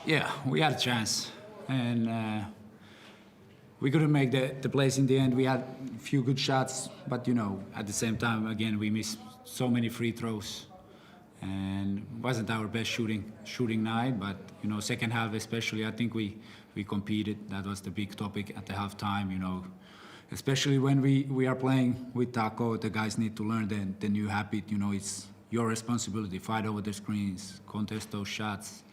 Yeah, we had a chance, and we couldn't make the plays in the end. We had a few good shots, but at the same time, again, we missed so many free throws, and wasn't our best shooting night. But second half especially, I think we competed. That was the big topic at the halftime. Especially when we are playing with Taco, the guys need to learn the new habit. It's your responsibility. Fight over the screens, contest those shots.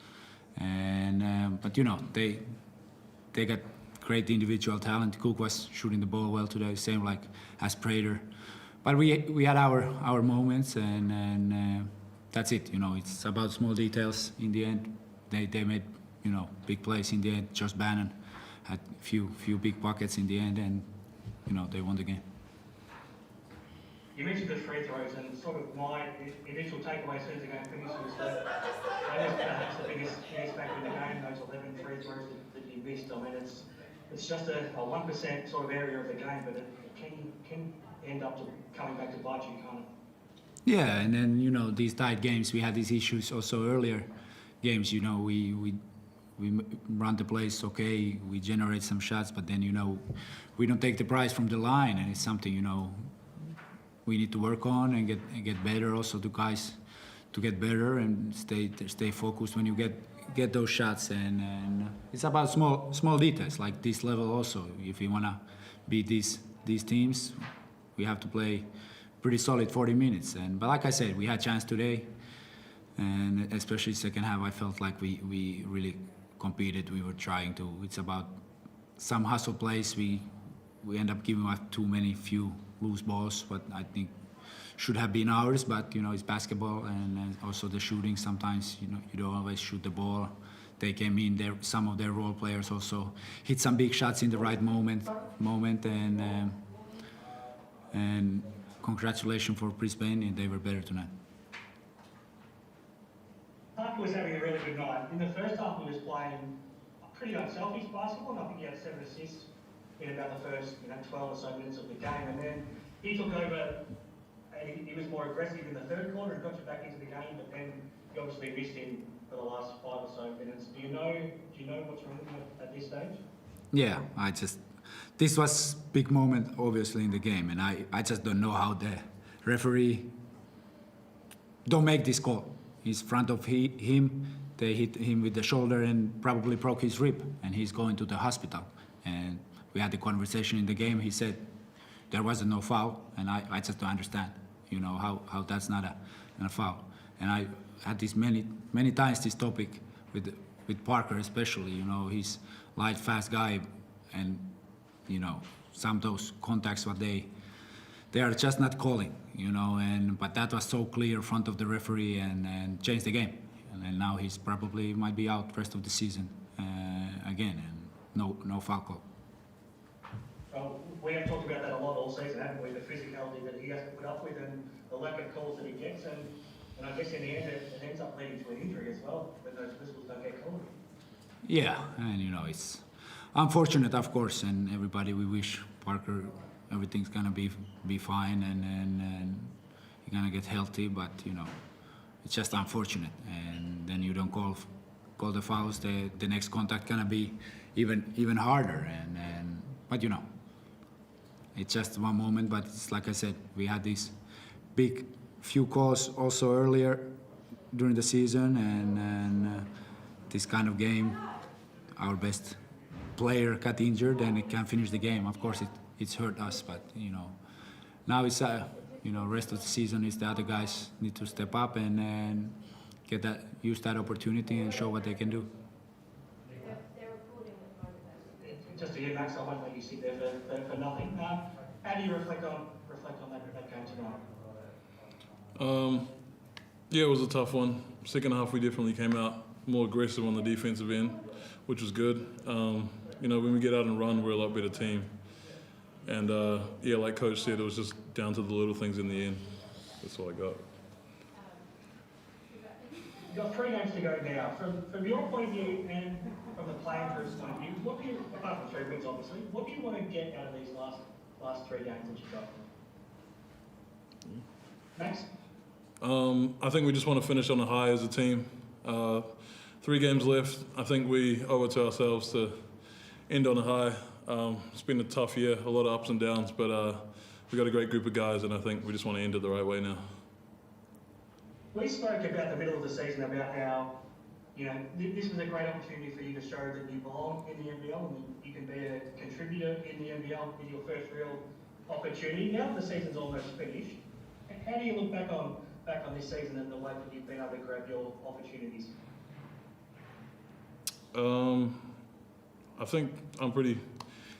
And but they got great individual talent. Cook was shooting the ball well today, same like as Prater. But we had our moments, and that's it. It's about small details. In the end, they made big plays in the end. Josh Bannon had few big buckets in the end, and they won the game. You mentioned the free throws, and sort of my initial takeaway as soon as the game finished was that that was perhaps the biggest factor in the game, those 11 free throws that you missed. I mean, it's just a 1% sort of area of the game, but it can end up coming back to bite you, can't it? Yeah, and then these tight games, we had these issues also earlier games. We run the plays okay, we generate some shots, but then we don't take the prize from the line, and it's something we need to work on and get better. Also, the guys to get better and stay focused when you get those shots. And it's about small details like this level. Also, if we wanna beat these teams, we have to play pretty solid 40 minutes. But like I said, we had chance today, and especially second half, I felt like we really competed. We were trying to. It's about some hustle plays. We end up giving up few loose balls, but I think should have been ours. But it's basketball, and also the shooting. Sometimes you don't always shoot the ball. They came in there. Some of their role players also hit some big shots in the right moment, and congratulations for Brisbane, and they were better tonight. Parker was having a really good night. In the first half, he was playing pretty unselfish basketball, and I think he had 7 assists in about the first 12 or so minutes of the game. And then he took over, and he was more aggressive in the third quarter and got you back into the game, but then you obviously missed him for the last 5 or so minutes. Do you know what's wrong with him at this stage? Yeah, this was big moment obviously in the game, and I just don't know how the referee don't make this call. He's front of him, they hit him with the shoulder and probably broke his rib, and he's going to the hospital. And we had the conversation in the game. He said there wasn't no foul, and I just don't understand, how that's not a foul. And I had this many times this topic with Parker especially. He's light, fast guy, and some of those contacts what they are just not calling, but that was so clear in front of the referee and changed the game. And now he's probably might be out rest of the season again, and no foul call. Well, we have talked about that a lot all season, haven't we? The physicality that he has to put up with and the lack of calls that he gets, and I guess in the end it ends up leading to an injury as well when those whistles don't get called. Yeah, and it's unfortunate, of course, and everybody, we wish Parker everything's gonna be fine and he's gonna get healthy, but it's just unfortunate. And then you don't call the fouls, the next contact gonna be even harder. But it's just one moment. But it's like I said, we had these big few calls also earlier during the season, and this kind of game, our best player got injured and it can't finish the game. Of course, it's hurt us, but now it's rest of the season is the other guys need to step up and use that opportunity and show what they can do. Just to hear Max, I won't let you sit there for nothing. How do you reflect on that game tonight? Yeah, it was a tough one. Second half, we definitely came out more aggressive on the defensive end, which was good. When we get out and run, we're a lot better team. And like Coach said, it was just down to the little things in the end. That's all I got. You've got 3 games to go now. From your point of view and from the playing group's point of view, what do you, apart from 3 wins obviously, what do you want to get out of these last 3 games that you've got? Max? I think we just want to finish on a high as a team. 3 games left. I think we owe it to ourselves to end on a high. It's been a tough year, a lot of ups and downs, but we've got a great group of guys, and I think we just want to end it the right way now. We spoke about the middle of the season about how, this was a great opportunity for you to show that you belong in the NBL and you can be a contributor in the NBL with your first real opportunity. Now that the season's almost finished, how do you look back on this season and the way that you've been able to grab your opportunities? I think I'm pretty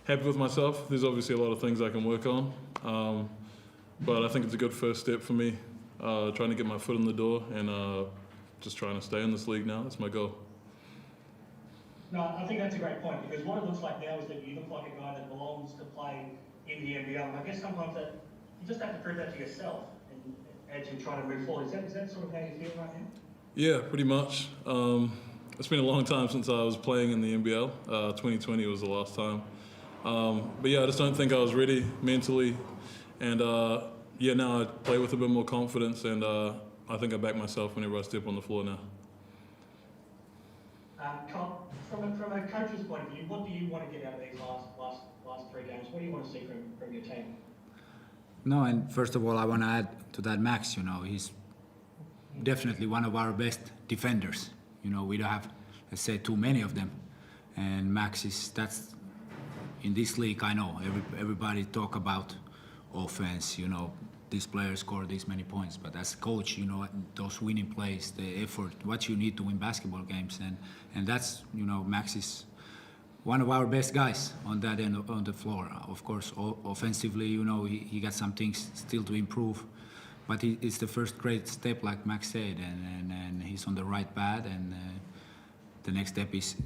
happy with myself. There's obviously a lot of things I can work on, but I think it's a good first step for me, trying to get my foot in the door and just trying to stay in this league now. That's my goal. No, I think that's a great point, because what it looks like now is that you look like a guy that belongs to play in the NBL. And I guess sometimes that you just have to prove that to yourself as you're trying to move forward. Is that sort of how you feel right now? Yeah, pretty much. It's been a long time since I was playing in the NBL. 2020 was the last time. But yeah, I just don't think I was ready mentally. And now I play with a bit more confidence, and I think I back myself whenever I step on the floor now. From a coach's point of view, what do you want to get out of these last 3 games? What do you want to see from your team? No, and first of all, I want to add to that Max. He's definitely one of our best defenders. We don't have, let's say, too many of them, and Max that's in this league. I know everybody talk about offense. This player scored this many points, but as a coach, those winning plays, the effort, what you need to win basketball games, and that's Max is one of our best guys on that end on the floor. Of course, offensively, he got some things still to improve, but it's the first great step, like Max said, and he's on the right path, and the next step is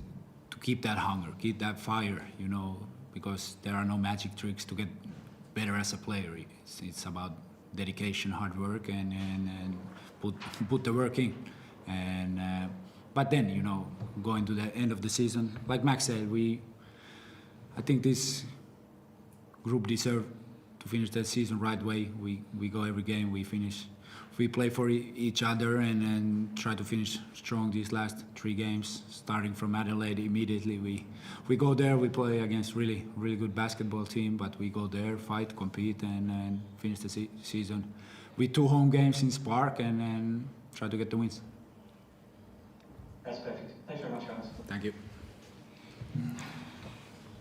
to keep that hunger, keep that fire, because there are no magic tricks to get better as a player. It's about dedication, hard work, and put the work in. And but then going to the end of the season, like Max said, I think this group deserve to finish that season right way. We go every game, we play for each other, and try to finish strong these last 3 games. Starting from Adelaide, immediately we go there. We play against really good basketball team, but we go there, fight, compete, and finish the season with 2 home games in Spark, and try to get the wins. That's perfect. Thanks very much, guys. Thank you.